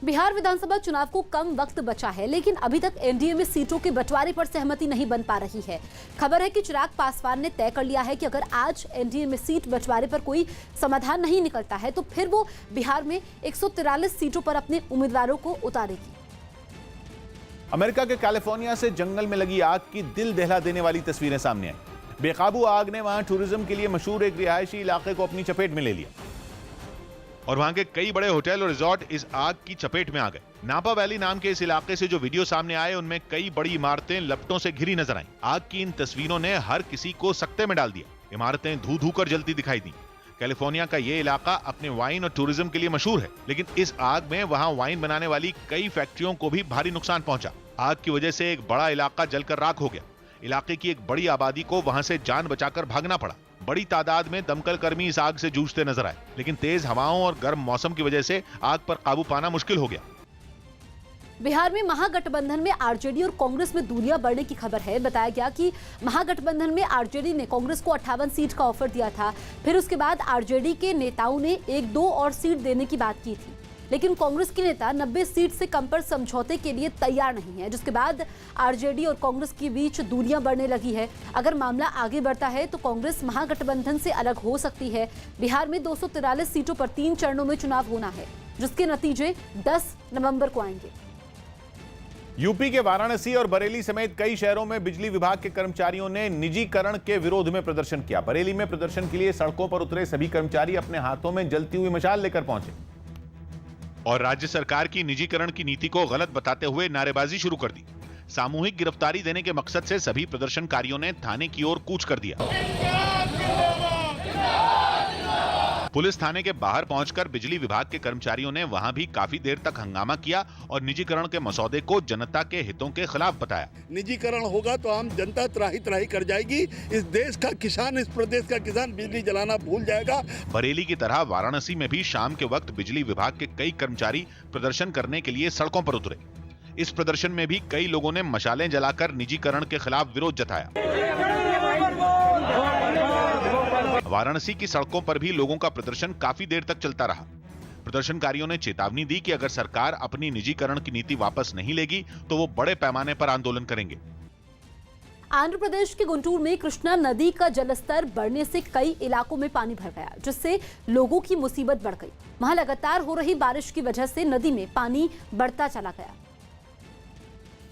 बिहार विधानसभा चुनाव को कम वक्त बचा है, लेकिन अभी तक एनडीए में सीटों के बंटवारे पर सहमति नहीं बन पा रही है। खबर है कि चिराग पासवान ने तय कर लिया है कि अगर आज एनडीए में सीट बंटवारे पर कोई समाधान नहीं निकलता है तो फिर वो बिहार में 143 सीटों पर अपने उम्मीदवारों को उतारेगी। अमेरिका के कैलिफोर्निया से जंगल में लगी आग की दिल दहला देने वाली तस्वीरें सामने आई। बेकाबू आग ने वहां टूरिज्म के लिए मशहूर एक रिहायशी इलाके को अपनी चपेट में ले लिया और वहां के कई बड़े होटल और रिजॉर्ट इस आग की चपेट में आ गए। नापा वैली नाम के इस इलाके से जो वीडियो सामने आए उनमें कई बड़ी इमारतें लपटों से घिरी नजर आईं। आग की इन तस्वीरों ने हर किसी को सकते में डाल दिया। इमारतें धू धू कर जलती दिखाई दी। कैलिफोर्निया का ये इलाका अपने वाइन और टूरिज्म के लिए मशहूर है, लेकिन इस आग में वहां वाइन बनाने वाली कई फैक्ट्रियों को भी भारी नुकसान पहुंचा। आग की वजह से एक बड़ा इलाका जलकर राख हो गया। इलाके की एक बड़ी आबादी को वहां से जान बचाकर भागना पड़ा। बड़ी तादाद में दमकल कर्मी इस आग से जूझते नजर आए, लेकिन तेज हवाओं और गर्म मौसम की वजह से आग पर काबू पाना मुश्किल हो गया। बिहार में महागठबंधन में आरजेडी और कांग्रेस में दूरियां बढ़ने की खबर है। बताया गया कि महागठबंधन में आरजेडी ने कांग्रेस को 58 सीट का ऑफर दिया था। फिर उसके बाद आरजेडी के नेताओं ने 1-2 और सीट देने की बात की थी, लेकिन कांग्रेस के नेता 90 सीट से कम पर समझौते के लिए तैयार नहीं है, जिसके बाद आरजेडी और कांग्रेस के बीच दूरियां बढ़ने लगी है। अगर मामला आगे बढ़ता है तो कांग्रेस महागठबंधन से अलग हो सकती है। बिहार में 243 सीटों पर 3 चरणों में चुनाव होना है, जिसके नतीजे 10 नवंबर को आएंगे। यूपी के वाराणसी और बरेली समेत कई शहरों में बिजली विभाग के कर्मचारियों ने निजीकरण के विरोध में प्रदर्शन किया। बरेली में प्रदर्शन के लिए सड़कों पर उतरे सभी कर्मचारी अपने हाथों में जलती हुई मशाल लेकर पहुंचे और राज्य सरकार की निजीकरण की नीति को गलत बताते हुए नारेबाजी शुरू कर दी। सामूहिक गिरफ्तारी देने के मकसद से सभी प्रदर्शनकारियों ने थाने की ओर कूच कर दिया। पुलिस थाने के बाहर पहुंचकर बिजली विभाग के कर्मचारियों ने वहां भी काफी देर तक हंगामा किया और निजीकरण के मसौदे को जनता के हितों के खिलाफ बताया। निजीकरण होगा तो आम जनता त्राही त्राही कर जाएगी। इस देश का किसान, इस प्रदेश का किसान बिजली जलाना भूल जाएगा। बरेली की तरह वाराणसी में भी शाम के वक्त बिजली विभाग के कई कर्मचारी प्रदर्शन करने के लिए सड़कों पर उतरे। इस प्रदर्शन में भी कई लोगों ने मशालें जलाकर निजीकरण के खिलाफ विरोध जताया। वाराणसी की सड़कों पर भी लोगों का प्रदर्शन काफी देर तक चलता रहा। प्रदर्शनकारियों ने चेतावनी दी कि अगर सरकार अपनी निजीकरण की नीति वापस नहीं लेगी तो वो बड़े पैमाने पर आंदोलन करेंगे। आंध्र प्रदेश के गुंटूर में कृष्णा नदी का जलस्तर बढ़ने से कई इलाकों में पानी भर गया, जिससे लोगों की मुसीबत बढ़ गई। वहां लगातार हो रही बारिश की वजह से नदी में पानी बढ़ता चला गया,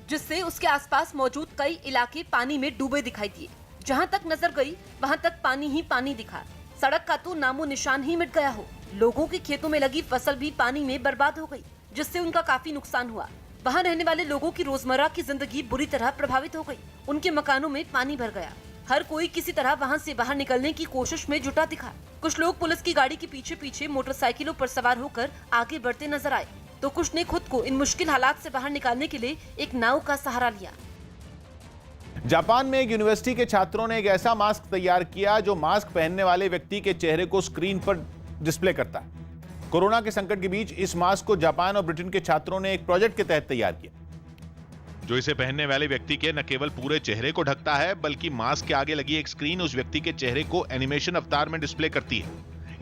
जिससे उसके आसपास मौजूद कई इलाके पानी में डूबे दिखाई दिए। जहां तक नजर गई वहां तक पानी ही पानी दिखा। सड़क का तो नामो निशान ही मिट गया हो। लोगों के खेतों में लगी फसल भी पानी में बर्बाद हो गई, जिससे उनका काफी नुकसान हुआ। वहां रहने वाले लोगों की रोजमर्रा की जिंदगी बुरी तरह प्रभावित हो गई। उनके मकानों में पानी भर गया। हर कोई किसी तरह वहां से बाहर निकलने की कोशिश में जुटा दिखा। कुछ लोग पुलिस की गाड़ी के पीछे पीछे मोटरसाइकिलों पर सवार होकर आगे बढ़ते नजर आए, तो कुछ ने खुद को इन मुश्किल हालात से बाहर निकालने के लिए एक नाव का सहारा लिया। जापान में एक यूनिवर्सिटी के छात्रों ने एक ऐसा मास्क तैयार किया जो मास्क पहनने वाले व्यक्ति के चेहरे को स्क्रीन पर डिस्प्ले करता है। कोरोना के संकट के बीच इस मास्क को जापान और ब्रिटेन के छात्रों ने एक प्रोजेक्ट के तहत तैयार किया, जो इसे पहनने वाले व्यक्ति के न केवल पूरे चेहरे को ढकता है, बल्कि मास्क के आगे लगी एक स्क्रीन उस व्यक्ति के चेहरे को एनिमेशन अवतार में डिस्प्ले करती है।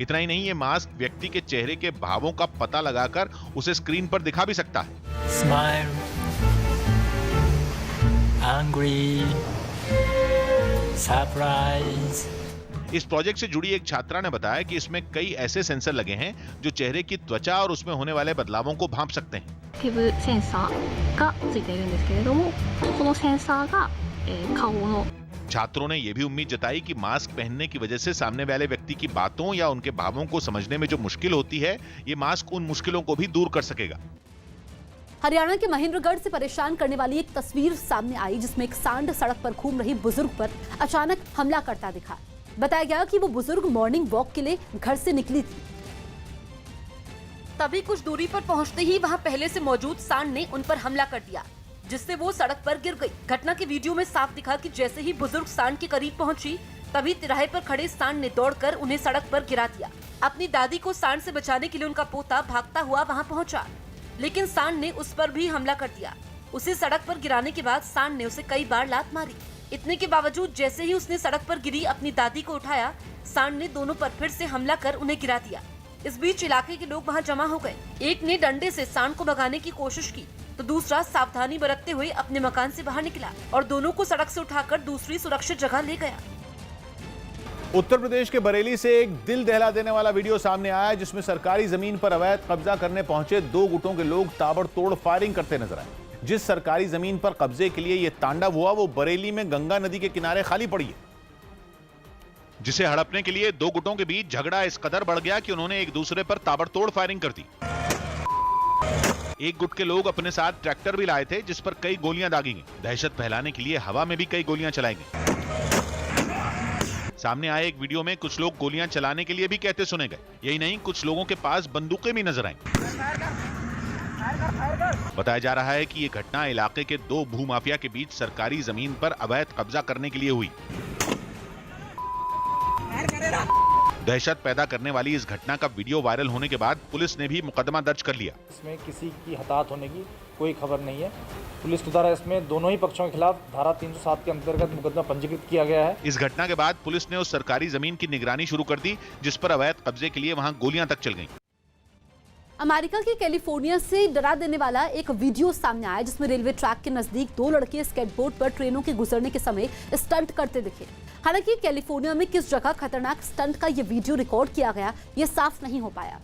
इतना ही नहीं, ये मास्क व्यक्ति के चेहरे के भावों का पता लगाकर उसे स्क्रीन पर दिखा भी सकता है। Smile, angry, surprise। इस प्रोजेक्ट से जुड़ी एक छात्रा ने बताया कि इसमें कई ऐसे सेंसर लगे हैं जो चेहरे की त्वचा और उसमें होने वाले बदलावों को भांप सकते हैं। フェブセンサーがついているんですけれども、このセンサーが顔の छात्रों ने यह भी उम्मीद जताई कि मास्क पहनने की वजह से सामने वाले व्यक्ति की बातों या उनके भावों को समझने में जो मुश्किल होती है, ये मास्क उन मुश्किलों को भी दूर कर सकेगा। हरियाणा के महेंद्रगढ़ से परेशान करने वाली एक तस्वीर सामने आई, जिसमें एक सांड सड़क पर घूम रही बुजुर्ग पर अचानक हमला करता दिखा। बताया गया कि वो बुजुर्ग मॉर्निंग वॉक के लिए घर से निकली थी। तभी कुछ दूरी पर पहुंचते ही वहां पहले से मौजूद सांड ने उन पर हमला कर दिया, जिससे वो सड़क पर गिर गई। घटना के वीडियो में साफ दिखा कि जैसे ही बुजुर्ग सांड के करीब पहुंची, तभी तिराहे पर खड़े सांड ने दौड़कर उन्हें सड़क पर गिरा दिया। अपनी दादी को सांड से बचाने के लिए उनका पोता भागता हुआ वहां पहुंचा, लेकिन सांड ने उस पर भी हमला कर दिया। उसे सड़क पर गिराने के बाद सांड ने उसे कई बार लात मारी। इतने के बावजूद जैसे ही उसने सड़क पर गिरी अपनी दादी को उठाया, सांड ने दोनों पर फिर से हमला कर उन्हें गिरा दिया। इस बीच इलाके के लोग वहां जमा हो गए। एक ने डंडे से सांड को भगाने की कोशिश की तो दूसरा सावधानी बरतते हुए अपने मकान से बाहर निकला और दोनों को सड़क से उठाकर दूसरी सुरक्षित जगह ले गया। उत्तर प्रदेश के बरेली से एक दिल दहला देने वाला वीडियो सामने आया जिसमें सरकारी जमीन पर अवैध कब्जा करने पहुंचे 2 गुटों के लोग ताबड़तोड़ फायरिंग करते नजर आए। जिस सरकारी जमीन पर कब्जे के लिए यह तांडव हुआ वो बरेली में गंगा नदी के किनारे खाली पड़ी है, जिसे हड़पने के लिए 2 गुटों के बीच झगड़ा इस कदर बढ़ गया कि उन्होंने एक दूसरे पर ताबड़तोड़ फायरिंग कर दी। एक गुट के लोग अपने साथ ट्रैक्टर भी लाए थे जिस पर कई गोलियां दागी गईं। दहशत फैलाने के लिए हवा में भी कई गोलियां चलाई गईं। सामने आए एक वीडियो में कुछ लोग गोलियां चलाने के लिए भी कहते सुने गए। यही नहीं, कुछ लोगों के पास बंदूकें भी नजर आईं। बताया जा रहा है कि यह घटना इलाके के 2 भूमाफिया के बीच सरकारी जमीन पर अवैध कब्जा करने के लिए हुई। दहशत पैदा करने वाली इस घटना का वीडियो वायरल होने के बाद पुलिस ने भी मुकदमा दर्ज कर लिया। इसमें किसी की हताहत होने की कोई खबर नहीं है। पुलिस के द्वारा इसमें दोनों ही पक्षों के खिलाफ धारा 307 के अंतर्गत मुकदमा पंजीकृत किया गया है। इस घटना के बाद पुलिस ने उस सरकारी जमीन की निगरानी शुरू कर दी जिस पर अवैध कब्जे के लिए वहां गोलियां तक चल गईं। अमेरिका के कैलिफोर्निया से डरा देने वाला एक वीडियो सामने आया जिसमें रेलवे ट्रैक के नजदीक 2 लड़के स्केटबोर्ड पर ट्रेनों के गुजरने के समय स्टंट करते दिखे। हालांकि कैलिफोर्निया में किस जगह खतरनाक स्टंट का यह वीडियो रिकॉर्ड किया गया ये साफ नहीं हो पाया,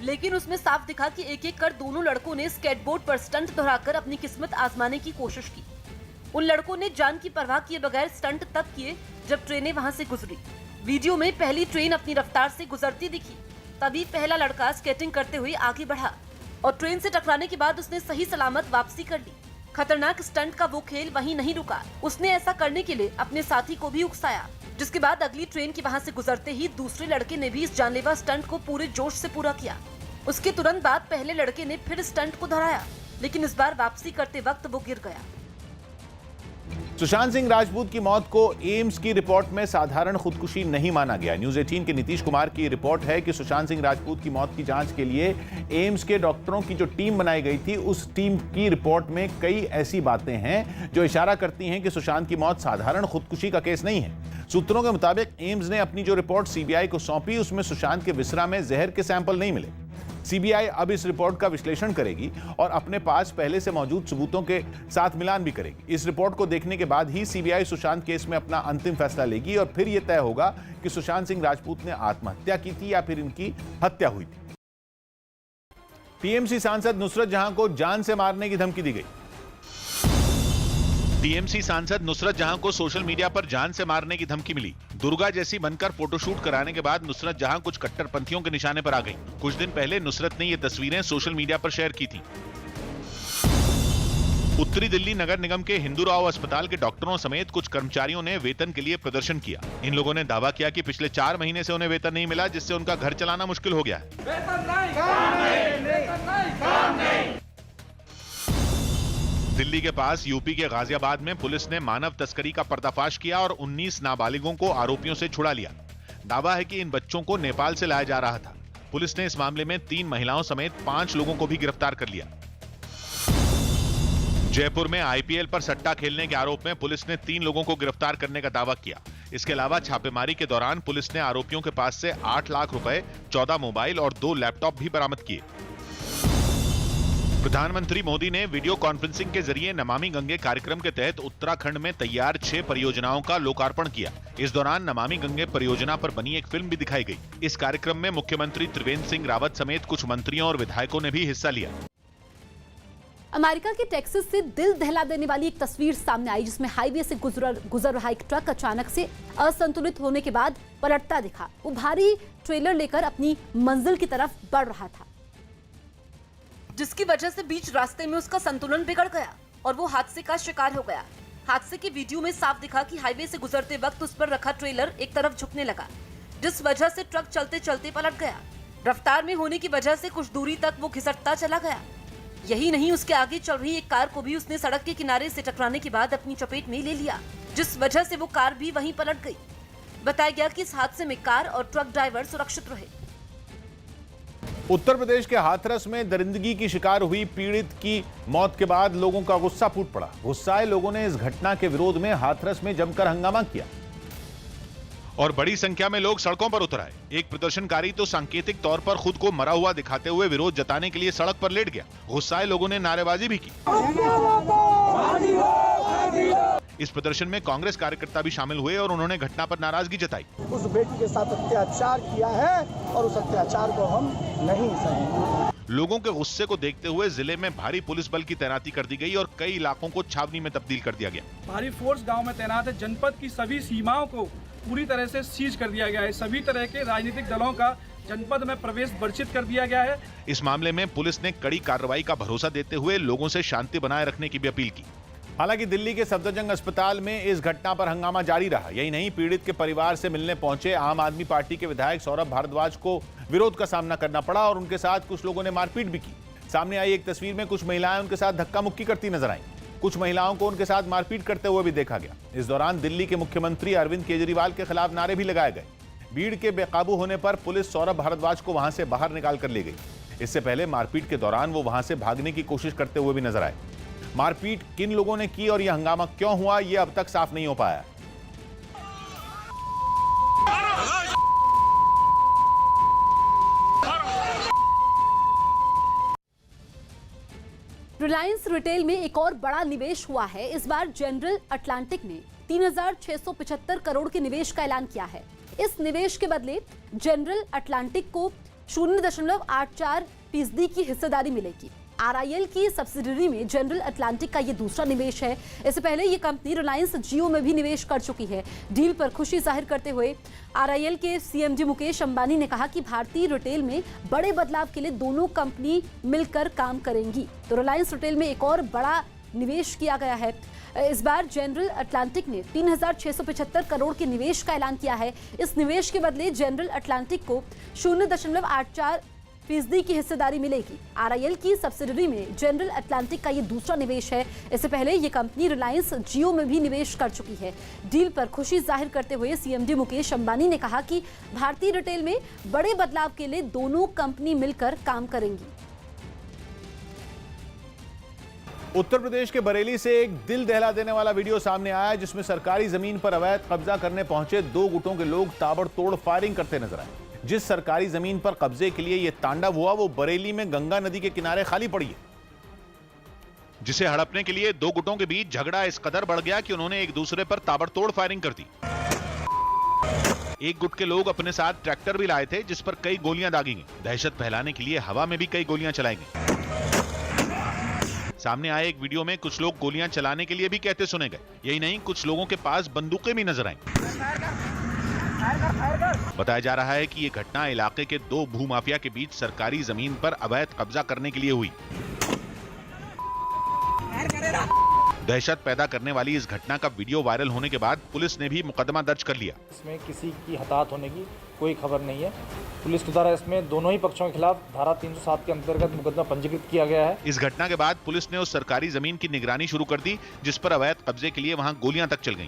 लेकिन उसमें साफ दिखा कि एक-एक कर दोनों लड़कों ने स्केटबोर्ड पर स्टंट दोहराकर अपनी किस्मत आजमाने की कोशिश की। उन लड़कों ने जान की परवाह किए बगैर स्टंट तब किए जब ट्रेनें वहां से गुजरी। वीडियो में पहली ट्रेन अपनी रफ्तार से गुजरती दिखी, तभी पहला लड़का स्केटिंग करते हुए आगे बढ़ा और ट्रेन से टकराने के बाद उसने सही सलामत वापसी कर ली। खतरनाक स्टंट का वो खेल वहीं नहीं रुका, उसने ऐसा करने के लिए अपने साथी को भी उकसाया, जिसके बाद अगली ट्रेन के वहां से गुजरते ही दूसरे लड़के ने भी इस जानलेवा स्टंट को पूरे जोश से पूरा किया। उसके तुरंत बाद पहले लड़के ने फिर स्टंट को दोहराया, लेकिन इस बार वापसी करते वक्त वो गिर गया। सुशांत सिंह राजपूत की मौत को एम्स की रिपोर्ट में साधारण खुदकुशी नहीं माना गया। न्यूज 18 के नीतीश कुमार की रिपोर्ट है कि सुशांत सिंह राजपूत की मौत की जांच के लिए एम्स के डॉक्टरों की जो टीम बनाई गई थी उस टीम की रिपोर्ट में कई ऐसी बातें हैं जो इशारा करती हैं कि सुशांत की मौत साधारण खुदकुशी का केस नहीं है। सूत्रों के मुताबिक एम्स ने अपनी जो रिपोर्ट सीबीआई को सौंपी उसमें सुशांत के विसरा में जहर के सैंपल नहीं मिले। सीबीआई अब इस रिपोर्ट का विश्लेषण करेगी और अपने पास पहले से मौजूद सबूतों के साथ मिलान भी करेगी। इस रिपोर्ट को देखने के बाद ही सीबीआई सुशांत केस में अपना अंतिम फैसला लेगी और फिर यह तय होगा कि सुशांत सिंह राजपूत ने आत्महत्या की थी या फिर इनकी हत्या हुई थी। टीएमसी सांसद नुसरत जहां को जान से मारने की धमकी दी गई। टीएमसी सांसद नुसरत जहां को सोशल मीडिया पर जान से मारने की धमकी मिली। दुर्गा जैसी बनकर फोटोशूट कराने के बाद नुसरत जहां कुछ कट्टरपंथियों के निशाने पर आ गई। कुछ दिन पहले नुसरत ने ये तस्वीरें सोशल मीडिया पर शेयर की थी। उत्तरी दिल्ली नगर निगम के हिंदू राव अस्पताल के डॉक्टरों समेत कुछ कर्मचारियों ने वेतन के लिए प्रदर्शन किया। इन लोगों ने दावा किया कि पिछले 4 महीने से उन्हें वेतन नहीं मिला, जिससे उनका घर चलाना मुश्किल हो गया है। दिल्ली के पास यूपी के गाजियाबाद में पुलिस ने मानव तस्करी का पर्दाफाश किया और 19 नाबालिगों को आरोपियों से छुड़ा लिया। दावा है कि इन बच्चों को नेपाल से लाया जा रहा था। पुलिस ने इस मामले में 3 महिलाओं समेत 5 लोगों को भी गिरफ्तार कर लिया। जयपुर में आईपीएल पर सट्टा खेलने के आरोप में पुलिस ने 3 लोगों को गिरफ्तार करने का दावा किया। इसके अलावा छापेमारी के दौरान पुलिस ने आरोपियों के पास से 8 लाख रुपए, 14 मोबाइल और 2 लैपटॉप भी बरामद किए। प्रधानमंत्री मोदी ने वीडियो कॉन्फ्रेंसिंग के जरिए नमामि गंगे कार्यक्रम के तहत उत्तराखंड में तैयार 6 परियोजनाओं का लोकार्पण किया। इस दौरान नमामि गंगे परियोजना पर बनी एक फिल्म भी दिखाई गई। इस कार्यक्रम में मुख्यमंत्री त्रिवेंद्र सिंह रावत समेत कुछ मंत्रियों और विधायकों ने भी हिस्सा लिया। अमेरिका के टेक्सास से दिल दहला देने वाली एक तस्वीर सामने आई जिसमें हाईवे से गुजर रहा एक ट्रक अचानक से असंतुलित होने के बाद पलटता दिखा। वो भारी ट्रेलर लेकर अपनी मंजिल की तरफ बढ़ रहा था, जिसकी वजह से बीच रास्ते में उसका संतुलन बिगड़ गया और वो हादसे का शिकार हो गया। हादसे की वीडियो में साफ दिखा कि हाईवे से गुजरते वक्त उस पर रखा ट्रेलर एक तरफ झुकने लगा, जिस वजह से ट्रक चलते चलते पलट गया। रफ्तार में होने की वजह से कुछ दूरी तक वो घिसटता चला गया। यही नहीं, उसके आगे चल रही एक कार को भी उसने सड़क के किनारे से टकराने के बाद अपनी चपेट में ले लिया, जिस वजह से वो कार भी वहीं पलट गई। बताया गया कि इस हादसे में कार और ट्रक ड्राइवर सुरक्षित रहे। उत्तर प्रदेश के हाथरस में दरिंदगी की शिकार हुई पीड़ित की मौत के बाद लोगों का गुस्सा फूट पड़ा। गुस्साए लोगों ने इस घटना के विरोध में हाथरस में जमकर हंगामा किया। और बड़ी संख्या में लोग सड़कों पर उतर आए। एक प्रदर्शनकारी तो सांकेतिक तौर पर खुद को मरा हुआ दिखाते हुए विरोध जताने के लिए सड़क पर लेट गया। गुस्साए लोगों ने नारेबाजी भी की। इस प्रदर्शन में कांग्रेस कार्यकर्ता भी शामिल हुए और उन्होंने घटना पर नाराजगी जताई। उस बेटी के साथ अत्याचार किया है और उस अत्याचार को हम नहीं सहेंगे। लोगों के गुस्से को देखते हुए जिले में भारी पुलिस बल की तैनाती कर दी गई और कई इलाकों को छावनी में तब्दील कर दिया गया। भारी फोर्स गांव में तैनात है। जनपद की सभी सीमाओं को पूरी तरह से सीज कर दिया गया है। सभी तरह के राजनीतिक दलों का जनपद में प्रवेश वर्जित कर दिया गया है। इस मामले में पुलिस ने कड़ी कार्रवाई का भरोसा देते हुए लोगों से शांति बनाए रखने की भी अपील की। हालांकि दिल्ली के सफदरजंग अस्पताल में इस घटना पर हंगामा जारी रहा। यही नहीं, पीड़ित के परिवार से मिलने पहुंचे आम आदमी पार्टी के विधायक सौरभ भारद्वाज को विरोध का सामना करना पड़ा और उनके साथ कुछ लोगों ने मारपीट भी की। सामने आई एक तस्वीर में कुछ महिलाएं उनके साथ धक्का मुक्की करती नजर आईं। कुछ महिलाओं को उनके साथ मारपीट करते हुए भी देखा गया। इस दौरान दिल्ली के मुख्यमंत्री अरविंद केजरीवाल के खिलाफ नारे भी लगाए गए। भीड़ के बेकाबू होने पर पुलिस सौरभ भारद्वाज को वहां से बाहर निकाल कर ले गई। इससे पहले मारपीट के दौरान वो वहां से भागने की कोशिश करते हुए भी नजर आए। मारपीट किन लोगों ने की और यह हंगामा क्यों हुआ, यह अब तक साफ नहीं हो पाया। रिलायंस रिटेल में एक और बड़ा निवेश हुआ है। इस बार जनरल अटलांटिक ने 3,675 करोड़ के निवेश का ऐलान किया है। इस निवेश के बदले जनरल अटलांटिक को 0.84% की हिस्सेदारी मिलेगी। RIL की सब्सिडरी में जनरल अटलांटिक का ये दूसरा निवेश है। इससे पहले ये कंपनी रिलायंस जियो में भी निवेश कर चुकी है। डील पर खुशी जाहिर करते हुए RIL के CMD मुकेश अंबानी ने कहा कि भारतीय रिटेल में बड़े बदलाव के लिए दोनों कंपनी मिलकर काम करेंगी। तो रिलायंस रिटेल में एक और बड़ा निवेश किया गया है। इस बार जनरल अटलांटिक ने 3,675 करोड़ के निवेश का ऐलान किया है। इस निवेश के बदले जनरल अटलांटिक को 0.84% की हिस्सेदारी मिलेगी। RIL की सब्सिडरी में जनरल अटलांटिक का ये दूसरा निवेश है। इससे पहले ये कंपनी रिलायंस जियो में भी निवेश कर चुकी है। डील पर खुशी जाहिर करते हुए CMD मुकेश अंबानी ने कहा कि भारतीय रिटेल में बड़े बदलाव के लिए दोनों कंपनी मिलकर काम करेंगी। उत्तर प्रदेश के बरेली से एक दिल दहला देने वाला वीडियो सामने आया है, जिसमें सरकारी जमीन पर अवैध कब्जा करने पहुंचे दो गुटों के लोग ताबड़तोड़ फायरिंग करते नजर आए। जिस सरकारी जमीन पर कब्जे के लिए यह तांडव हुआ वो बरेली में गंगा नदी के किनारे खाली पड़ी है, जिसे हड़पने के लिए दो गुटों के बीच झगड़ा इस कदर बढ़ गया कि उन्होंने एक दूसरे पर ताबड़तोड़ फायरिंग कर दी। एक गुट के लोग अपने साथ ट्रैक्टर भी लाए थे, जिस पर कई गोलियां दागी गई। दहशत फैलाने के लिए हवा में भी कई गोलियां चलाई गई। सामने आए एक वीडियो में कुछ लोग गोलियां चलाने के लिए भी कहते सुने गए। यही नहीं, कुछ लोगों के पास बंदूकें भी नजर आईं। बताया जा रहा है कि यह घटना इलाके के दो भूमाफिया के बीच सरकारी जमीन पर अवैध कब्जा करने के लिए हुई। दहशत पैदा करने वाली इस घटना का वीडियो वायरल होने के बाद पुलिस ने भी मुकदमा दर्ज कर लिया। इसमें किसी की हताहत होने की कोई खबर नहीं है। पुलिस के द्वारा इसमें दोनों ही पक्षों के खिलाफ धारा 307 के अंतर्गत मुकदमा पंजीकृत किया गया है। इस घटना के बाद पुलिस ने उस सरकारी जमीन की निगरानी शुरू कर दी, जिस पर अवैध कब्जे के लिए वहां गोलियां तक चल गईं।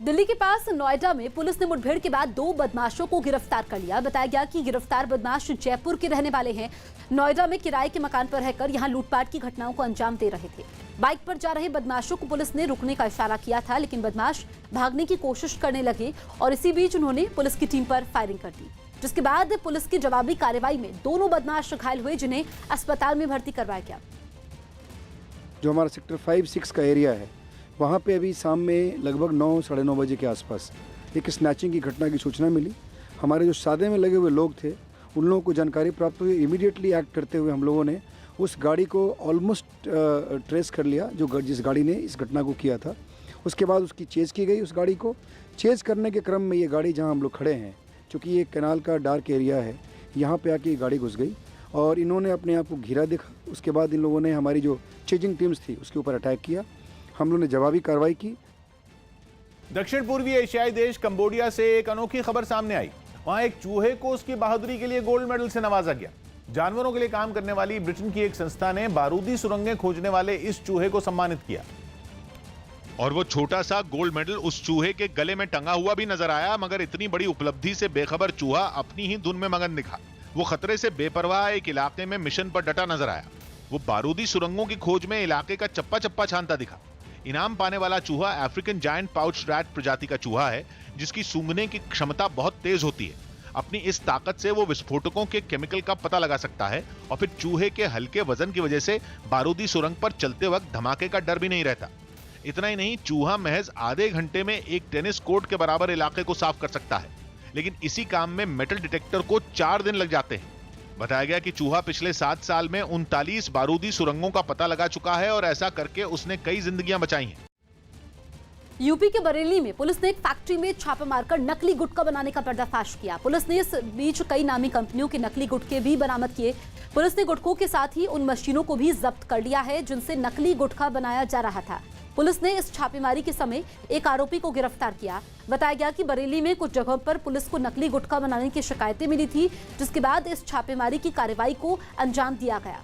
दिल्ली के पास नोएडा में पुलिस ने मुठभेड़ के बाद 2 बदमाशों को गिरफ्तार कर लिया। बताया गया कि गिरफ्तार बदमाश जयपुर के रहने वाले हैं। नोएडा में किराए के मकान पर रहकर यहां लूटपाट की घटनाओं को अंजाम दे रहे थे। बाइक पर जा रहे बदमाशों को पुलिस ने रुकने का इशारा किया था, लेकिन बदमाश भागने की कोशिश करने लगे और इसी बीच उन्होंने पुलिस की टीम पर फायरिंग कर दी, जिसके बाद पुलिस की जवाबी कार्रवाई में दोनों बदमाश घायल हुए, जिन्हें अस्पताल में भर्ती करवाया गया। जो हमारा सेक्टर 5-6 का एरिया है, वहाँ पे अभी शाम में लगभग 9 साढ़े 9 बजे के आसपास एक स्नैचिंग की घटना की सूचना मिली। हमारे जो सादे में लगे हुए लोग थे, उन लोगों को जानकारी प्राप्त हुई। इमीडिएटली एक्ट करते हुए हम लोगों ने उस गाड़ी को ऑलमोस्ट ट्रेस कर लिया, जिस गाड़ी ने इस घटना को किया था। उसके बाद उसकी चेज़ की गई। उस गाड़ी को चेज़ करने के क्रम में ये गाड़ी जहाँ हम लोग खड़े हैं, चूँकि ये कैनाल का डार्क एरिया है, यहाँ पे आके ये गाड़ी घुस गई और इन्होंने अपने आप को घिरा देखा। उसके बाद इन लोगों ने हमारी जो चेजिंग टीम्स थी उसके ऊपर अटैक किया। हम लोगों ने जवाबी कार्रवाई की। दक्षिण पूर्वी एशियाई देश कंबोडिया से एक अनोखी खबर सामने आई। वहां एक चूहे को उसकी बहादुरी के लिए गोल्ड मेडल से नवाजा गया। जानवरों के लिए काम करने वाली ब्रिटेन की एक संस्था ने बारूदी सुरंगें खोजने वाले इस चूहे को सम्मानित किया और वो छोटा सा गोल्ड मेडल उस चूहे के गले में टंगा हुआ भी नजर आया। मगर इतनी बड़ी उपलब्धि से बेखबर चूहा अपनी ही धुन में मगन दिखा। वो खतरे से बेपरवाह एक इलाके में मिशन पर डटा नजर आया। वो बारूदी सुरंगों की खोज में इलाके का चप्पा चप्पा छानता दिखा। इनाम पाने वाला चूहा अफ्रीकन जायंट पाउच रैट प्रजाति का चूहा है, जिसकी सूंघने की क्षमता बहुत तेज होती है। अपनी इस ताकत से वो विस्फोटकों के केमिकल का पता लगा सकता है और फिर चूहे के हल्के वजन की वजह से बारूदी सुरंग पर चलते वक्त धमाके का डर भी नहीं रहता। इतना ही नहीं, चूहा महज आधे घंटे में एक टेनिस कोर्ट के बराबर इलाके को साफ कर सकता है, लेकिन इसी काम में मेटल डिटेक्टर को 4 दिन लग जाते हैं। बताया गया कि चूहा पिछले 7 साल में 39 बारूदी सुरंगों का पता लगा चुका है और ऐसा करके उसने कई जिंदगियां बचाई हैं। यूपी के बरेली में पुलिस ने एक फैक्ट्री में छापा मारकर नकली गुटखा बनाने का पर्दाफाश किया। पुलिस ने इस बीच कई नामी कंपनियों के नकली गुटखे भी बरामद किए। पुलिस ने गुटखों के साथ ही उन मशीनों को भी जब्त कर लिया है जिनसे नकली गुटखा बनाया जा रहा था। पुलिस ने इस छापेमारी के समय एक आरोपी को गिरफ्तार किया। बताया गया कि बरेली में कुछ जगहों पर पुलिस को नकली गुटखा बनाने की शिकायतें मिली थी, जिसके बाद इस छापेमारी की कार्रवाई को अंजाम दिया गया।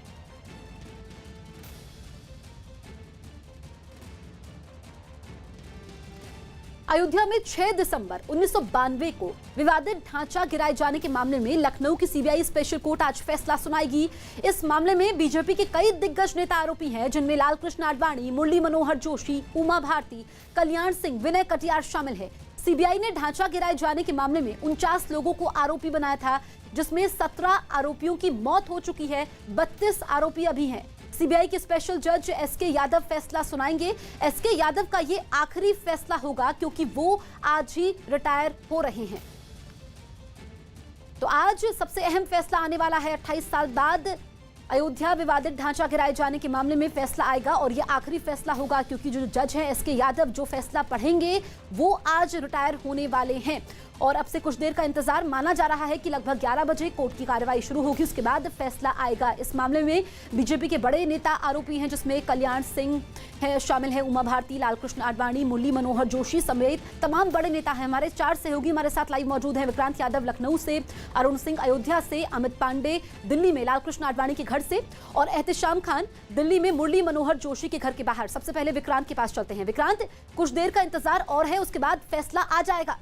अयोध्या में 6 दिसंबर 1992 को विवादित ढांचा गिराए जाने के मामले में लखनऊ की सीबीआई स्पेशल कोर्ट आज फैसला सुनाएगी। इस मामले में बीजेपी के कई दिग्गज नेता आरोपी हैं, जिनमें लालकृष्ण आडवाणी, मुरली मनोहर जोशी, उमा भारती, कल्याण सिंह, विनय कटियार शामिल है। सीबीआई ने ढांचा गिराए जाने के मामले में 49 लोगों को आरोपी बनाया था, जिसमें 17 आरोपियों की मौत हो चुकी है, 32 आरोपी अभी हैं। सीबीआई के स्पेशल जज एसके यादव फैसला सुनाएंगे। एसके यादव का ये आखिरी फैसला होगा क्योंकि वो आज ही रिटायर हो रहे हैं। तो आज सबसे अहम फैसला आने वाला है। 28 साल बाद अयोध्या विवादित ढांचा गिराए जाने के मामले में फैसला आएगा और यह आखिरी फैसला होगा क्योंकि जो जज हैं एसके यादव जो फैसला पढ़ेंगे वो आज रिटायर होने वाले हैं। और अब से कुछ देर का इंतजार माना जा रहा है कि लगभग 11 बजे कोर्ट की कार्रवाई शुरू होगी, उसके बाद फैसला आएगा। इस मामले में बीजेपी के बड़े नेता आरोपी हैं, जिसमें कल्याण सिंह है, शामिल है उमा भारती, लालकृष्ण आडवाणी, मुरली मनोहर जोशी समेत तमाम बड़े नेता हैं। हमारे 4 सहयोगी हमारे साथ लाइव मौजूद हैं। विक्रांत यादव लखनऊ से, अरुण सिंह अयोध्या से, अमित पांडे दिल्ली में लालकृष्ण आडवाणी के घर से और एहतेशाम खान दिल्ली में मुरली मनोहर जोशी के घर के बाहर। सबसे पहले विक्रांत के पास चलते हैं। विक्रांत, कुछ देर का इंतजार और है, उसके बाद फैसला आ जाएगा।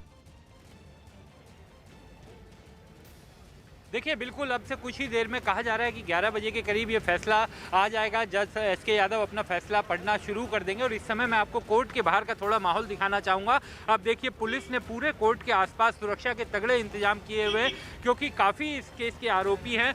देखिए, बिल्कुल अब से कुछ ही देर में कहा जा रहा है कि 11 बजे के करीब ये फैसला आ जाएगा। जज एसके यादव अपना फैसला पढ़ना शुरू कर देंगे और इस समय मैं आपको कोर्ट के बाहर का थोड़ा माहौल दिखाना चाहूँगा। अब देखिए, पुलिस ने पूरे कोर्ट के आसपास सुरक्षा के तगड़े इंतजाम किए हुए हैं क्योंकि काफ़ी इस केस के आरोपी हैं,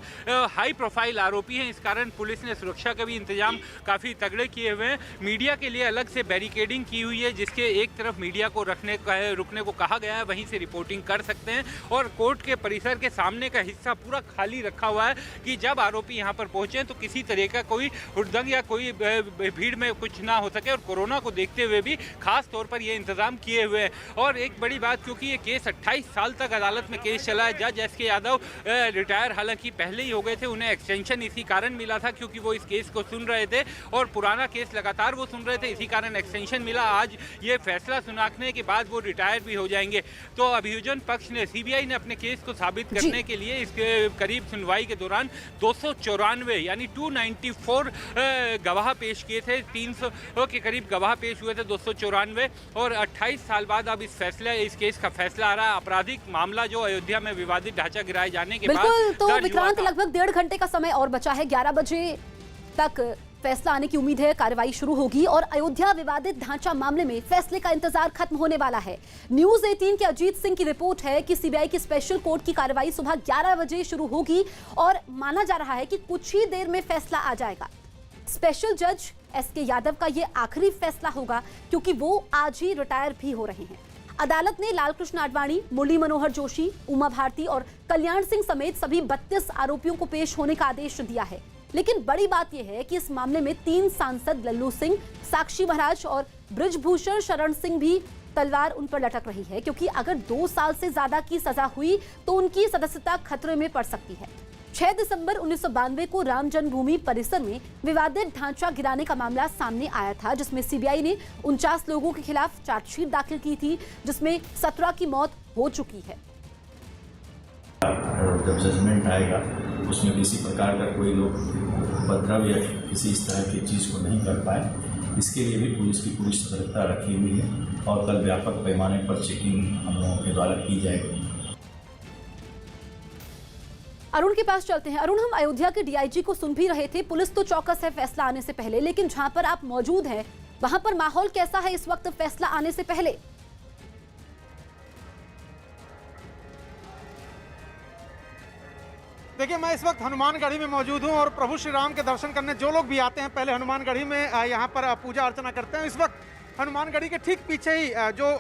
हाई प्रोफाइल आरोपी हैं। इस कारण पुलिस ने सुरक्षा के भी इंतजाम काफ़ी तगड़े किए हुए हैं। मीडिया के लिए अलग से बैरिकेडिंग की हुई है, जिसके एक तरफ मीडिया को रुकने को कहा गया है, वहीं से रिपोर्टिंग कर सकते हैं। और कोर्ट के परिसर के सामने का हिस्सा पूरा खाली रखा हुआ है कि जब आरोपी यहां पर पहुंचे तो किसी तरह का कोई हुड़दंग या कोई भीड़ में कुछ ना हो सके। और कोरोना को देखते हुए भी खास तौर पर ये इंतजाम किए हुए हैं। और एक बड़ी बात, क्योंकि ये केस 28 साल तक अदालत में केस चला है। जज एसके यादव रिटायर हालांकि पहले ही हो गए थे, उन्हें एक्सटेंशन इसी कारण मिला था क्योंकि वो इस केस को सुन रहे थे और पुराना केस लगातार वो सुन रहे थे, इसी कारण एक्सटेंशन मिला। आज ये फैसला सुनाने के बाद वो रिटायर भी हो जाएंगे। तो अभियोजन पक्ष ने, सीबीआई ने अपने केस को साबित करने के लिए इसके करीब सुनवाई के दौरान 294 यानी 294 गवाह पेश किए थे। 300 के करीब गवाह पेश हुए थे, 294। और 28 साल बाद अब इस केस का फैसला आ रहा है। आपराधिक मामला जो अयोध्या में विवादित ढांचा गिराए जाने के बाद बिल्कुल। तो विक्रांत, लगभग 1.5 घंटे का समय और बचा है। 11 बजे तक फैसला आने की उम्मीद है, कार्रवाई शुरू होगी और अयोध्या विवादित ढांचा मामले में फैसले का इंतजार खत्म होने वाला है। न्यूज़ 18 के अजीत सिंह की रिपोर्ट है कि सीबीआई की स्पेशल कोर्ट की कार्रवाई सुबह 11 बजे शुरू होगी और माना जा रहा है कि कुछ ही देर में फैसला आ जाएगा। स्पेशल जज एसके यादव का यह आखिरी फैसला होगा क्योंकि वो आज ही रिटायर भी हो रहे हैं। अदालत ने लालकृष्ण आडवाणी, मुरली मनोहर जोशी, उमा भारती और कल्याण सिंह समेत सभी 32 आरोपियों को पेश होने का आदेश दिया है। लेकिन बड़ी बात यह है कि इस मामले में 3 सांसद लल्लू सिंह, साक्षी महाराज और बृजभूषण शरण सिंह भी तलवार उन पर लटक रही है क्योंकि अगर 2 साल से ज्यादा की सजा हुई तो उनकी सदस्यता खतरे में पड़ सकती है। 6 दिसंबर 1992 को राम जन्मभूमि परिसर में विवादित ढांचा गिराने का मामला सामने आया था, जिसमें सीबीआई ने 49 लोगों के खिलाफ चार्जशीट दाखिल की थी, जिसमें 17 की मौत हो चुकी है। जब जजमेंट आएगा उसमें किसी प्रकार का कोई लोग उपद्रव या किसी इस तरह की चीज़ को नहीं कर पाए, इसके लिए भी पुलिस की पूरी सतर्कता रखी हुई है और कल व्यापक पैमाने पर चेकिंग हम लोगों के द्वारा की जाएगी। अरुण के पास चलते हैं। अरुण, हम अयोध्या के डीआईजी को सुन भी रहे थे। पुलिस तो चौकस है फैसला आने से पहले, लेकिन जहां पर आप मौजूद हैं वहां पर माहौल कैसा है इस वक्त फैसला आने से पहले? देखिए, मैं इस वक्त हनुमानगढ़ी में मौजूद हूं और प्रभु श्री राम के दर्शन करने जो लोग भी आते हैं पहले हनुमानगढ़ी में यहां पर पूजा अर्चना करते हैं। इस वक्त हनुमानगढ़ी के ठीक पीछे ही जो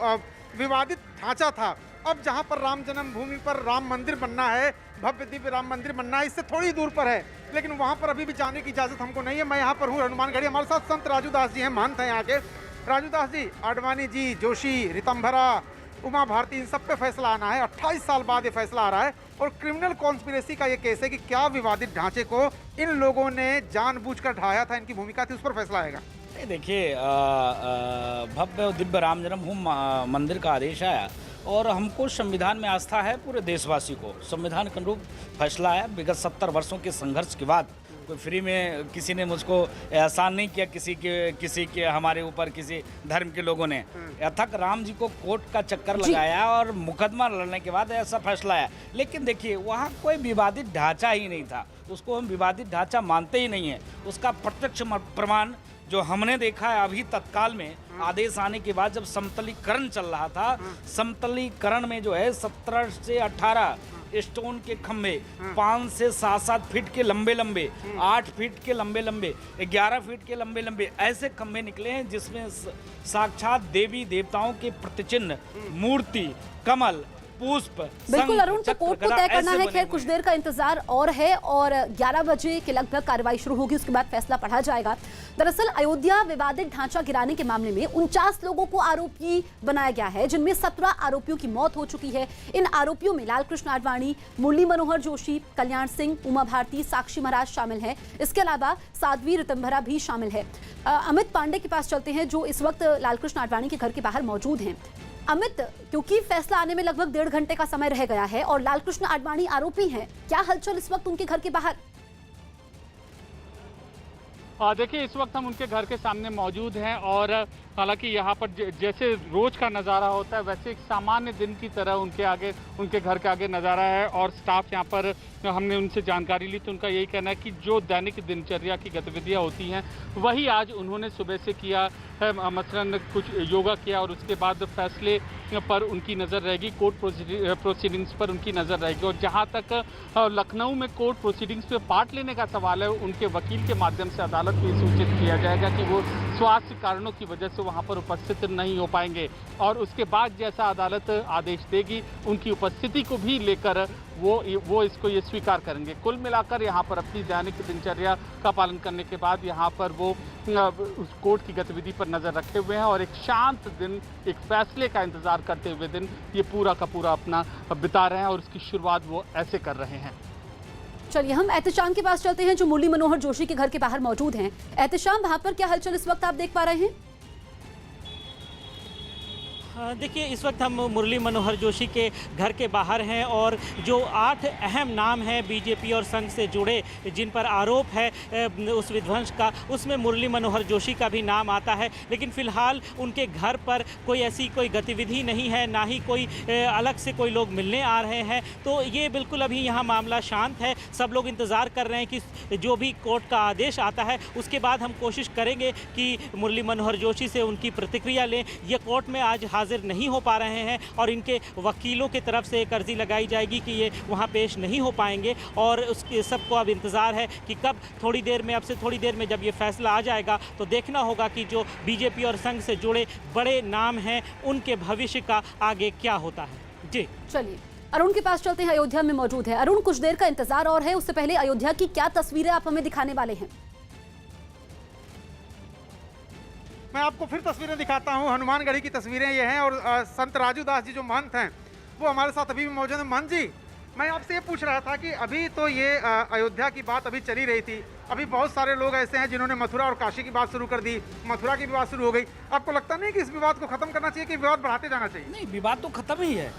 विवादित ढांचा था, अब जहां पर राम जन्मभूमि पर राम मंदिर बनना है, भव्य दिव्य राम मंदिर बनना है, इससे थोड़ी दूर पर है, लेकिन वहां पर अभी भी जाने की इजाज़त हमको नहीं है। मैं यहाँ पर हूँ हनुमानगढ़ी, हमारे साथ संत राजू दास जी हैं, महंत हैं यहाँ के। राजू दास जी, आडवाणी जी, जोशी, रितंभरा, उमा भारती, इन सब पे फैसला आना है। 28 साल बाद ये फैसला आ रहा है और क्रिमिनल कॉन्स्पिरेसी का ये केस है कि क्या विवादित ढांचे को इन लोगों ने जानबूझकर ढाया था, इनकी भूमिका थी, उस पर फैसला आएगा। देखिए, भव्य दिव्य राम जन्मभूमि मंदिर का आदेश आया और हमको संविधान में आस्था है, पूरे देशवासी को संविधान के अनुरूप फैसला आया। विगत 70 वर्षों के संघर्ष के बाद कोई फ्री में किसी ने मुझको एहसान नहीं किया, किसी के हमारे ऊपर किसी धर्म के लोगों ने अथक राम जी को कोर्ट का चक्कर लगाया और मुकदमा लड़ने के बाद ऐसा फैसला आया। लेकिन देखिए, वहाँ कोई विवादित ढांचा ही नहीं था, उसको हम विवादित ढांचा मानते ही नहीं है। उसका प्रत्यक्ष प्रमाण जो हमने देखा है अभी तत्काल में आदेश आने के बाद, जब समतलीकरण चल रहा था, समतलीकरण में जो है 17 से 18 स्टोन के खंभे 5 से 7 फीट के लंबे 8 फीट के लंबे 11 फीट के लंबे ऐसे खंभे निकले हैं जिसमें साक्षात देवी देवताओं के प्रतिचिन्ह, मूर्ति, कमल, पुष्प, बिल्कुल अरुण, तो कोर्ट को तय करना है। खैर, कुछ देर का इंतजार और है और 11 बजे के लगभग कार्रवाई शुरू होगी, उसके बाद फैसला पढ़ा जाएगा। दरअसल अयोध्या विवादित ढांचा गिराने के मामले में 49 लोगों को आरोपी बनाया गया है, जिनमें 17 आरोपियों की मौत हो चुकी है। इन आरोपियों में लालकृष्ण आडवाणी, मुरली मनोहर जोशी, कल्याण सिंह, उमा भारती, साक्षी महाराज शामिल हैं। इसके अलावा साध्वी रितंभरा भी शामिल है। अमित पांडे के पास चलते हैं, जो इस वक्त लालकृष्ण आडवाणी के घर के बाहर मौजूद हैं। अमित, क्योंकि फैसला आने में लगभग 1.5 घंटे का समय रह गया है और लालकृष्ण आडवाणी आरोपी हैं, क्या हलचल इस वक्त उनके घर के बाहर? देखिए, इस वक्त हम उनके घर के सामने मौजूद हैं और हालांकि यहाँ पर जैसे रोज का नज़ारा होता है वैसे एक सामान्य दिन की तरह उनके घर के आगे नज़ारा है। और स्टाफ यहाँ पर, हमने उनसे जानकारी ली तो उनका यही कहना है कि जो दैनिक दिनचर्या की गतिविधियाँ होती हैं वही आज उन्होंने सुबह से किया है। मसलन कुछ योगा किया और उसके बाद फैसले पर उनकी नज़र रहेगी, कोर्ट प्रोसीडिंग्स पर उनकी नज़र रहेगी। और जहाँ तक लखनऊ में कोर्ट प्रोसीडिंग्स पे पार्ट लेने का सवाल है, उनके वकील के माध्यम से अदालत को सूचित किया जाएगा कि वो स्वास्थ्य कारणों की वजह से वहाँ पर उपस्थित नहीं हो पाएंगे और उसके बाद जैसा अदालत आदेश देगी उनकी उपस्थिति को भी लेकर वो इसको ये स्वीकार करेंगे। कुल मिलाकर यहाँ पर अपनी दैनिक दिनचर्या का पालन करने के बाद यहाँ पर वो उस कोर्ट की गतिविधि पर नज़र रखे हुए हैं और एक शांत दिन, एक फैसले का इंतजार करते हुए दिन ये पूरा का पूरा अपना बिता रहे हैं और उसकी शुरुआत वो ऐसे कर रहे हैं। चलिए, हम एहतशाम के पास चलते हैं, जो मुरली मनोहर जोशी के घर के बाहर मौजूद हैं। एहतशाम, वहां पर क्या हलचल इस वक्त आप देख पा रहे हैं? देखिए, इस वक्त हम मुरली मनोहर जोशी के घर के बाहर हैं और जो 8 अहम नाम हैं बीजेपी और संघ से जुड़े जिन पर आरोप है उस विध्वंस का, उसमें मुरली मनोहर जोशी का भी नाम आता है। लेकिन फ़िलहाल उनके घर पर कोई गतिविधि नहीं है, ना ही कोई अलग से कोई लोग मिलने आ रहे हैं। तो ये बिल्कुल अभी यहाँ मामला शांत है। सब लोग इंतज़ार कर रहे हैं कि जो भी कोर्ट का आदेश आता है उसके बाद हम कोशिश करेंगे कि मुरली मनोहर जोशी से उनकी प्रतिक्रिया लें। ये कोर्ट में आज हाजिर नहीं हो पा रहे हैं और इनके वकीलों की तरफ से एक अर्जी लगाई जाएगी कि ये वहाँ पेश नहीं हो पाएंगे और उसके सबको अब इंतज़ार है कि कब, थोड़ी देर में, अब से थोड़ी देर में जब ये फैसला आ जाएगा तो देखना होगा कि जो बीजेपी और संघ से जुड़े बड़े नाम हैं उनके भविष्य का आगे क्या होता है। जी चलिए, अरुण के पास चलते हैं, अयोध्या में मौजूद है। अरुण, कुछ देर का इंतजार और है, उससे पहले अयोध्या की क्या तस्वीरें आप हमें दिखाने वाले हैं? मैं आपको फिर तस्वीरें दिखाता हूं। हनुमानगढ़ी की तस्वीरें ये हैं और संत राजू दास जी जो महंत हैं वो हमारे साथ अभी भी मौजूद हैं। महंत जी, मैं आपसे ये पूछ रहा था कि अभी तो ये अयोध्या की बात अभी चली रही थी, अभी बहुत सारे लोग ऐसे हैं जिन्होंने मथुरा और काशी की बात शुरू कर दी, मथुरा की भी बात शुरू हो गई। आपको लगता नहीं कि इस विवाद को खत्म करना चाहिए कि विवाद बढ़ाते जाना चाहिए? नहीं, विवाद तो खत्म ही है,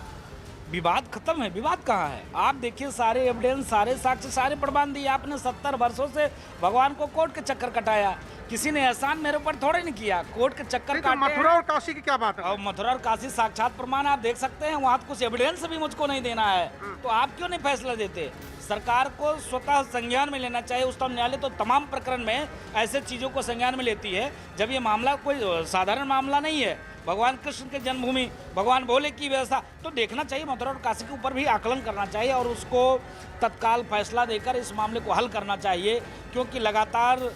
विवाद खत्म है। विवाद कहाँ है? आप देखिए, सारे एविडेंस, सारे साक्ष्य, सारे प्रमाण दिए आपने। 70 वर्षों से भगवान को कोर्ट के चक्कर कटाया, किसी ने एहसान मेरे ऊपर थोड़े नहीं किया, कोर्ट के चक्कर काटे। मथुरा और काशी की क्या बात है? और मथुरा और काशी साक्षात प्रमाण आप देख सकते हैं, वहाँ कुछ एविडेंस भी मुझको नहीं देना है, तो आप क्यों नहीं फैसला देते? सरकार को स्वतः संज्ञान में लेना चाहिए। उच्चतम न्यायालय तो तमाम प्रकरण में ऐसे चीज़ों को संज्ञान में लेती है जब ये मामला कोई साधारण मामला नहीं है। भगवान कृष्ण के जन्मभूमि, भगवान भोले की व्यवस्था, तो देखना चाहिए मथुरा और काशी के ऊपर भी आकलन करना चाहिए और उसको तत्काल फैसला देकर इस मामले को हल करना चाहिए, क्योंकि लगातार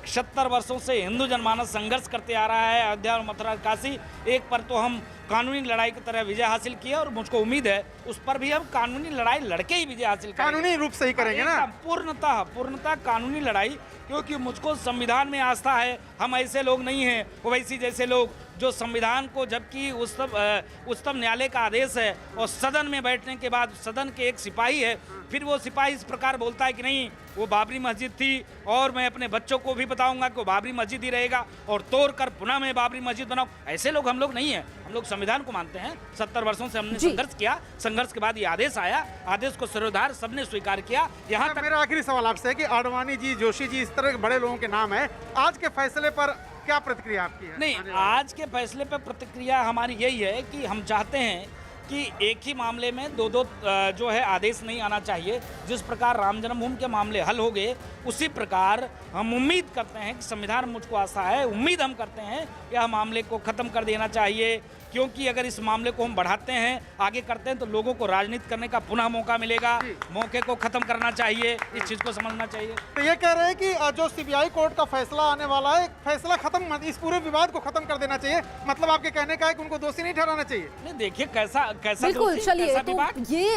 70 वर्षों से हिंदू जनमानस संघर्ष करते आ रहा है। अयोध्या और मथुरा काशी एक पर तो हम कानूनी लड़ाई की तरह विजय हासिल किया और मुझको उम्मीद है उस पर भी हम कानूनी लड़ाई लड़के ही विजय हासिल करेंगे। कानूनी रूप से ही करेंगे ना? पूर्णतः कानूनी लड़ाई, क्योंकि मुझको संविधान में आस्था है। हम ऐसे लोग नहीं हैं ओवैसी जैसे लोग जो संविधान को, जबकि उच्चतम न्यायालय का आदेश है और सदन में बैठने के बाद सदन के एक सिपाही है, फिर वो सिपाही इस प्रकार बोलता है कि नहीं वो बाबरी मस्जिद थी और मैं अपने बच्चों को भी बताऊंगा कि वो बाबरी मस्जिद ही रहेगा और तोड़ कर पुनः मैं बाबरी मस्जिद बनाऊं। ऐसे लोग हम लोग नहीं हैं। हम लोग संविधान को मानते हैं। 70 वर्षों से हमने संघर्ष किया। संघर्ष के बाद ये आदेश आया, आदेश को सर्वोधार सबने स्वीकार किया। यहाँ तक मेरा आखिरी सवाल आपसे है कि आडवाणी जी, जोशी जी, इस तरह के बड़े लोगों के नाम है, आज के फैसले पर क्या प्रतिक्रिया आपकी है? नहीं, आज के फैसले पर प्रतिक्रिया हमारी यही है कि हम चाहते हैं कि एक ही मामले में दो जो है आदेश नहीं आना चाहिए। जिस प्रकार राम जन्मभूमि के मामले हल हो गए, उसी प्रकार हम उम्मीद करते हैं कि संविधान मुझको आशा है, उम्मीद हम करते हैं कि यह मामले को ख़त्म कर देना चाहिए, क्योंकि अगर इस मामले को हम बढ़ाते हैं, आगे करते हैं, तो लोगों को राजनीति करने का पुनः मौका मिलेगा। मौके को ख़त्म करना चाहिए, इस चीज़ को समझना चाहिए। तो ये कह रहे हैं कि जो सीबीआई कोर्ट का फैसला आने वाला है, फैसला खत्म, इस पूरे विवाद को खत्म कर देना चाहिए। मतलब आपके कहने का है कि उनको दोषी नहीं ठहराना चाहिए? नहीं, देखिए कैसा बिल्कुल। चलिए, तो ये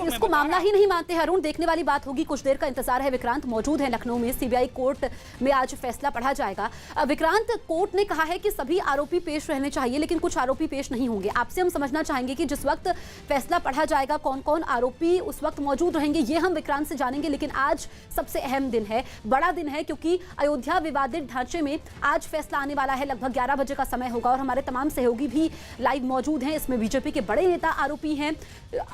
इसको मामला ही नहीं मानते हैं अरुण, देखने वाली बात होगी। कुछ देर का इंतजार है। विक्रांत मौजूद है लखनऊ में। सीबीआई कोर्ट में आज फैसला पढ़ा जाएगा। विक्रांत, कोर्ट ने कहा है कि सभी आरोपी पेश रहने चाहिए, लेकिन कुछ आरोपी पेश नहीं होंगे। आपसे हम समझना चाहेंगे कि जिस वक्त फैसला पढ़ा जाएगा कौन कौन आरोपी उस वक्त मौजूद रहेंगे, ये हम विक्रांत से जानेंगे। लेकिन आज सबसे अहम दिन है, बड़ा दिन है, क्योंकि अयोध्या विवादित ढांचे में आज फैसला आने वाला है। लगभग 11 बजे का समय होगा और हमारे तमाम सहयोगी भी लाइव मौजूद हैं। इसमें बीजेपी के बड़े नेता आरोपी हैं।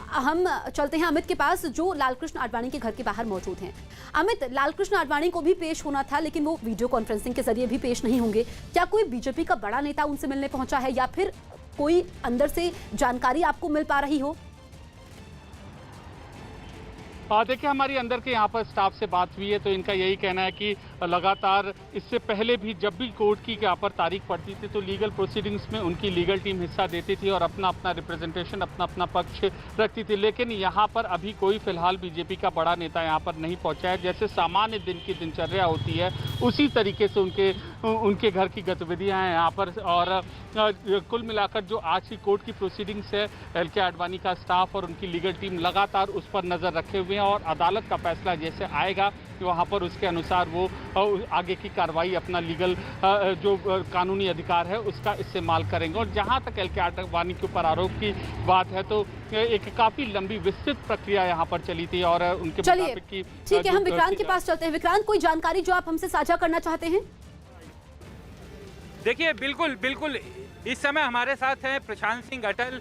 हम चलते हैं अमित के पास, जो लालकृष्ण आडवाणी के घर के बाहर मौजूद हैं। अमित, लालकृष्ण आडवाणी को भी पेश होना था, लेकिन वो वीडियो कॉन्फ्रेंसिंग के जरिए भी पेश नहीं होंगे। क्या कोई बीजेपी का बड़ा नेता उनसे मिलने पहुंचा है या फिर कोई अंदर से जानकारी आपको मिल पा रही हो? देखिए, हमारी अंदर के यहाँ पर स्टाफ से बात हुई है तो इनका यही कहना है कि लगातार इससे पहले भी जब भी कोर्ट की यहाँ पर तारीख पड़ती थी तो लीगल प्रोसीडिंग्स में उनकी लीगल टीम हिस्सा देती थी और अपना अपना रिप्रेजेंटेशन, अपना अपना पक्ष रखती थी। लेकिन यहाँ पर अभी कोई फिलहाल बीजेपी का बड़ा नेता यहाँ पर नहीं पहुँचा है। जैसे सामान्य दिन की दिनचर्या होती है उसी तरीके से उनके घर की गतिविधियाँ हैं यहाँ पर। और कुल मिलाकर जो आज की कोर्ट की प्रोसीडिंग्स है, LK आडवाणी का स्टाफ और उनकी लीगल टीम लगातार उस पर नज़र रखे हुए हैं और अदालत का फैसला जैसे आएगा वहाँ पर उसके अनुसार वो आगे की कार्रवाई अपना लीगल जो कानूनी अधिकार है उसका इस्तेमाल करेंगे। और जहाँ तक LK आडवाणी के ऊपर आरोप की बात है तो एक काफ़ी लंबी विस्तृत प्रक्रिया यहाँ पर चली थी और उनके मुताबिक की। ठीक है, हम विक्रांत के पास चलते हैं। विक्रांत, कोई जानकारी जो आप हमसे साझा करना चाहते हैं? देखिए, बिल्कुल इस समय हमारे साथ हैं प्रशांत सिंह अटल,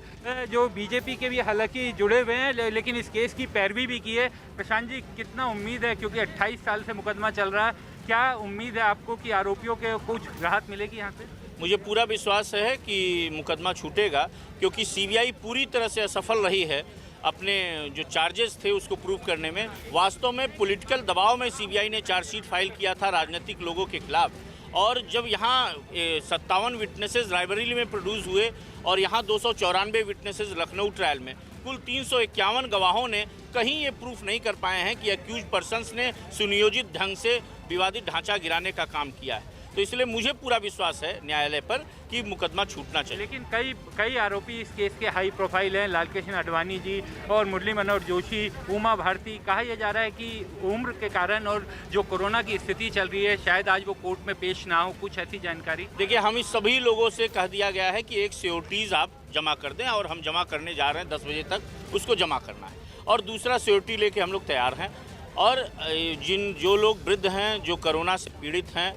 जो बीजेपी के भी हालांकि जुड़े हुए हैं लेकिन इस केस की पैरवी भी की है। प्रशांत जी, कितना उम्मीद है, क्योंकि 28 साल से मुकदमा चल रहा है, क्या उम्मीद है आपको कि आरोपियों के कुछ राहत मिलेगी यहाँ से? मुझे पूरा विश्वास है कि मुकदमा छूटेगा, क्योंकि सीबीआई पूरी तरह से असफल रही है अपने जो चार्जेस थे उसको प्रूव करने में। वास्तव में पॉलिटिकल दबाव में सीबीआई ने चार्जशीट फाइल किया था राजनीतिक लोगों के खिलाफ, और जब यहाँ 57 विटनेसेस रायबरेली में प्रोड्यूस हुए और यहाँ 294 विटनेसेस लखनऊ ट्रायल में, कुल 351 गवाहों ने कहीं ये प्रूफ नहीं कर पाए हैं कि अक्यूज पर्सन्स ने सुनियोजित ढंग से विवादित ढांचा गिराने का काम किया है। तो इसलिए मुझे पूरा विश्वास है न्यायालय पर कि मुकदमा छूटना चाहिए। लेकिन कई आरोपी इस केस के हाई प्रोफाइल हैं, लालकृष्ण आडवाणी जी और मुरली मनोहर जोशी, उमा भारती। कहा यह जा रहा है कि उम्र के कारण और जो कोरोना की स्थिति चल रही है शायद आज वो कोर्ट में पेश ना हो, कुछ ऐसी जानकारी? देखिए, हम इस सभी लोगों से कह दिया गया है कि एक सिक्योरिटीज आप जमा कर दें और हम जमा करने जा रहे हैं 10 बजे तक उसको जमा करना है, और दूसरा सिक्योरिटी लेके हम लोग तैयार हैं। और जो लोग वृद्ध हैं, जो कोरोना से पीड़ित हैं,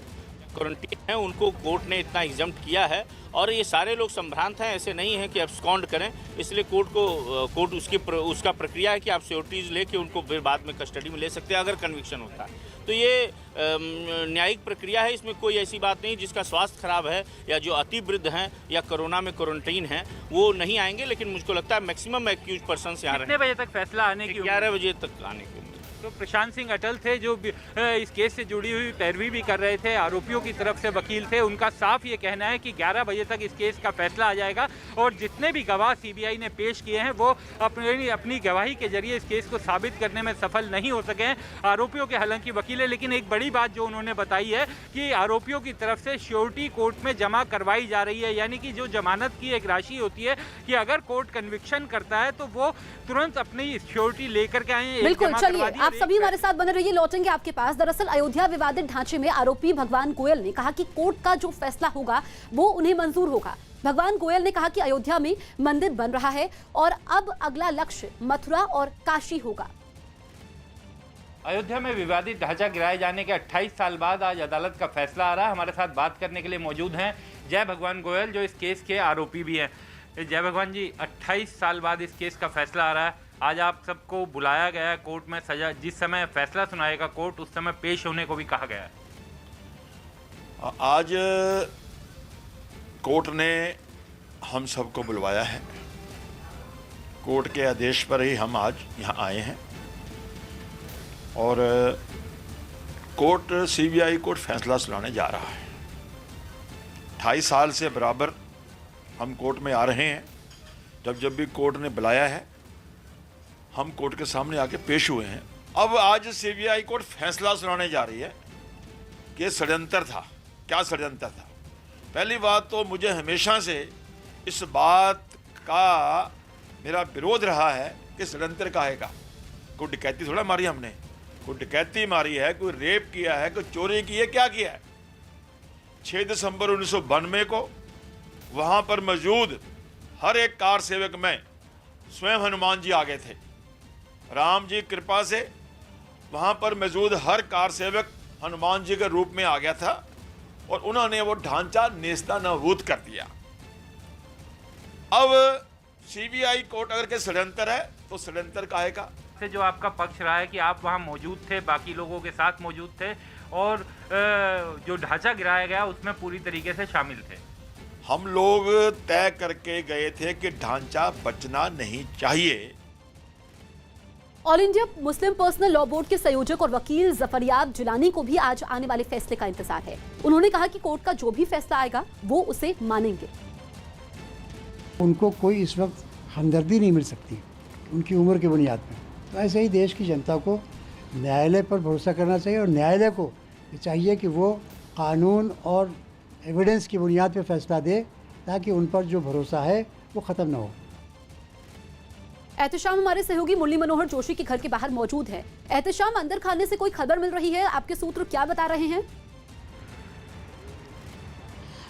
क्वारंटीन है, उनको कोर्ट ने इतना एग्जम्प्ट किया है और ये सारे लोग संभ्रांत हैं, ऐसे नहीं है कि अब्सकॉन्ड करें। इसलिए कोर्ट उसका प्रक्रिया है कि आप सिक्योरिटीज लेके उनको फिर बाद में कस्टडी में ले सकते हैं अगर कन्विक्शन होता है। तो ये न्यायिक प्रक्रिया है, इसमें कोई ऐसी बात नहीं जिसका स्वास्थ्य खराब है या जो अति वृद्ध हैं या कोरोना में क्वारंटीन हैं वो नहीं आएंगे। लेकिन मुझको लगता है मैक्सिमम एक्यूज पर्सन यहाँ कितने बजे तक फैसला आने की? 11 बजे तक आने की। तो प्रशांत सिंह अटल थे जो इस केस से जुड़ी हुई पैरवी भी कर रहे थे, आरोपियों की तरफ से वकील थे। उनका साफ ये कहना है कि 11 बजे तक इस केस का फैसला आ जाएगा और जितने भी गवाह सीबीआई ने पेश किए हैं वो अपनी गवाही के जरिए इस केस को साबित करने में सफल नहीं हो सके हैं। आरोपियों के हालांकि वकील है, लेकिन एक बड़ी बात जो उन्होंने बताई है कि आरोपियों की तरफ से श्योरिटी कोर्ट में जमा करवाई जा रही है, यानी कि जो जमानत की एक राशि होती है कि अगर कोर्ट कन्विक्शन करता है तो वो तुरंत अपनी श्योरिटी लेकर के आए। बिल्कुल, चलिए आप सभी हमारे साथ बने रहिए, लौटेंगे आपके पास। दरअसल अयोध्या विवादित ढांचे में आरोपी भगवान गोयल ने कहा कि कोर्ट का जो फैसला होगा वो उन्हें मंजूर होगा। भगवान गोयल ने कहा कि अयोध्या में मंदिर बन रहा है और अब अगला लक्ष्य मथुरा और काशी होगा। अयोध्या में विवादित ढांचा गिराए जाने के 28 साल बाद आज अदालत का फैसला आ रहा है। हमारे साथ बात करने के लिए मौजूद हैं जय भगवान गोयल, जो इस केस के आरोपी भी हैं। जय भगवान जी, 28 साल बाद इस केस का फैसला आ रहा है। आज आप सबको बुलाया गया है कोर्ट में, सजा जिस समय फैसला सुनाएगा कोर्ट उस समय पेश होने को भी कहा गया है। आज कोर्ट ने हम सबको बुलवाया है। कोर्ट के आदेश पर ही हम आज यहाँ आए हैं और कोर्ट सीबीआई कोर्ट फैसला सुनाने जा रहा है। 28 साल से बराबर हम कोर्ट में आ रहे हैं। जब भी कोर्ट ने बुलाया है हम कोर्ट के सामने आके पेश हुए हैं। अब आज सीबीआई कोर्ट फैसला सुनाने जा रही है कि षड्यंत्र था। क्या षड्यंत्र था? पहली बात तो मुझे हमेशा से इस बात का मेरा विरोध रहा है कि षड्यंत्र काहे का। कोई डकैती थोड़ा मारी हमने, कोई डकैती मारी है, कोई रेप किया है, कोई चोरी की है, क्या किया है? 6 दिसंबर 1992 को वहाँ पर मौजूद हर एक कार सेवक में स्वयं हनुमान जी आ गए थे। राम जी कृपा से वहाँ पर मौजूद हर कार सेवक हनुमान जी के रूप में आ गया था और उन्होंने वो ढांचा नेस्तनाबूद कर दिया। अब सीबीआई कोर्ट अगर के षड्यंत्र है तो षड्यंत्र काहे का? से जो आपका पक्ष रहा है कि आप वहाँ मौजूद थे, बाकी लोगों के साथ मौजूद थे और जो ढांचा गिराया गया उसमें पूरी तरीके से शामिल थे। हम लोग तय करके गए थे कि ढांचा बचना नहीं चाहिए। All India Muslim personal law board के संयोजक और वकील जफरयाब जिलानी को भी आज आने वाले फैसले का इंतजार है। उन्होंने कहा कि कोर्ट का जो भी फैसला आएगा वो उसे मानेंगे। उनको कोई इस वक्त हमदर्दी नहीं मिल सकती उनकी उम्र की बुनियाद पर। तो ऐसे ही देश की जनता को न्यायालय पर भरोसा करना चाहिए और न्यायालय को चाहिए कि वो कानून और एविडेंस की बुनियाद पर फैसला दे ताकि उन पर जो भरोसा है वो ख़त्म ना हो। एहतशाम हमारे सहयोगी मुरली मनोहर जोशी के घर के बाहर मौजूद है। एहतशाम, अंदर खाने से कोई खबर मिल रही है? आपके सूत्र क्या बता रहे हैं?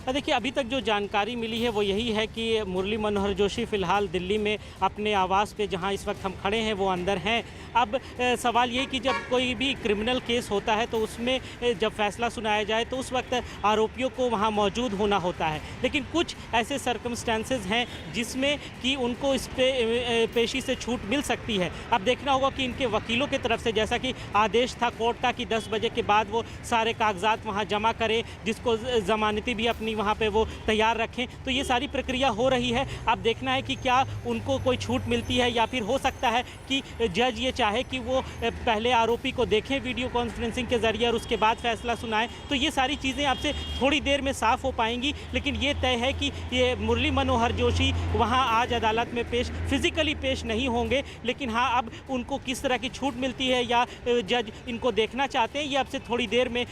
देखिए, अभी तक जो जानकारी मिली है वो यही है कि मुरली मनोहर जोशी फ़िलहाल दिल्ली में अपने आवास पे जहां इस वक्त हम खड़े हैं वो अंदर हैं। अब सवाल ये कि जब कोई भी क्रिमिनल केस होता है तो उसमें जब फैसला सुनाया जाए तो उस वक्त आरोपियों को वहां मौजूद होना होता है, लेकिन कुछ ऐसे सर्कमस्टेंसेस हैं जिसमें कि उनको इस पे पेशी से छूट मिल सकती है। अब देखना होगा कि इनके वकीलों की तरफ से, जैसा कि आदेश था कोर्ट का कि 10 बजे के बाद वो सारे कागजात वहाँ जमा करें, जिसको ज़मानती भी अपनी वहाँ पे वो तैयार रखें, तो ये सारी प्रक्रिया हो रही है। अब देखना है कि क्या उनको कोई छूट मिलती है या फिर हो सकता है कि जज ये चाहे कि वो पहले आरोपी को देखें वीडियो कॉन्फ्रेंसिंग के जरिए और उसके बाद फैसला सुनाएं। तो ये सारी चीज़ें आपसे थोड़ी देर में साफ हो पाएंगी, लेकिन ये तय है कि ये मुरली मनोहर जोशी वहाँ आज अदालत में फिजिकली पेश नहीं होंगे, लेकिन हाँ अब उनको किस तरह की छूट मिलती है या जज इनको देखना चाहते हैं ये अब से थोड़ी देर में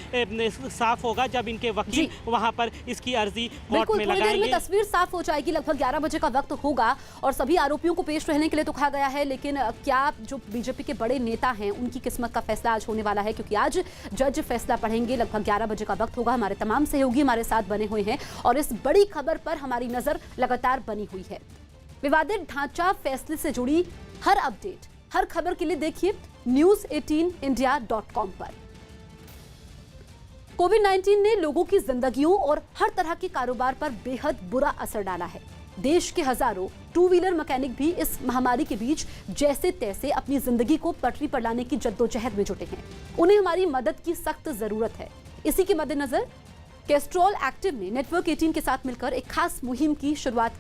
साफ होगा जब इनके वकील वहाँ पर इसकी अर्जी कोर्ट में लगाएंगे। तस्वीर साफ हो जाएगी। लगभग 11 बजे का वक्त होगा और सभी आरोपियों को पेश रहने के लिए तो कहा गया है, लेकिन क्या जो बीजेपी के बड़े नेता हैं उनकी किस्मत का फैसला आज होने वाला है, क्योंकि आज जज फैसला पढ़ेंगे। लगभग 11 बजे का वक्त होगा। हमारे तमाम सहयोगी हमारे साथ बने हुए हैं और इस बड़ी खबर पर हमारी नजर लगातार बनी हुई है। विवादित ढांचा फैसले से जुड़ी हर अपडेट, हर खबर के लिए देखिए news18india.com पर। कोविड-19 ने लोगों की जिंदगियों और हर तरह के कारोबार पर बेहद बुरा असर डाला है। देश के हजारों 2 व्हीलर मैकेनिक भी इस महामारी के बीच जैसे तैसे अपनी जिंदगी को पटरी पर लाने की जद्दोजहद में जुटे हैं। उन्हें हमारी मदद की सख्त जरूरत है। इसी के मद्देनजर कैस्ट्रॉल एक्टिव ने नेटवर्क 18 के साथ मिलकर एक खास मुहिम की शुरुआत की।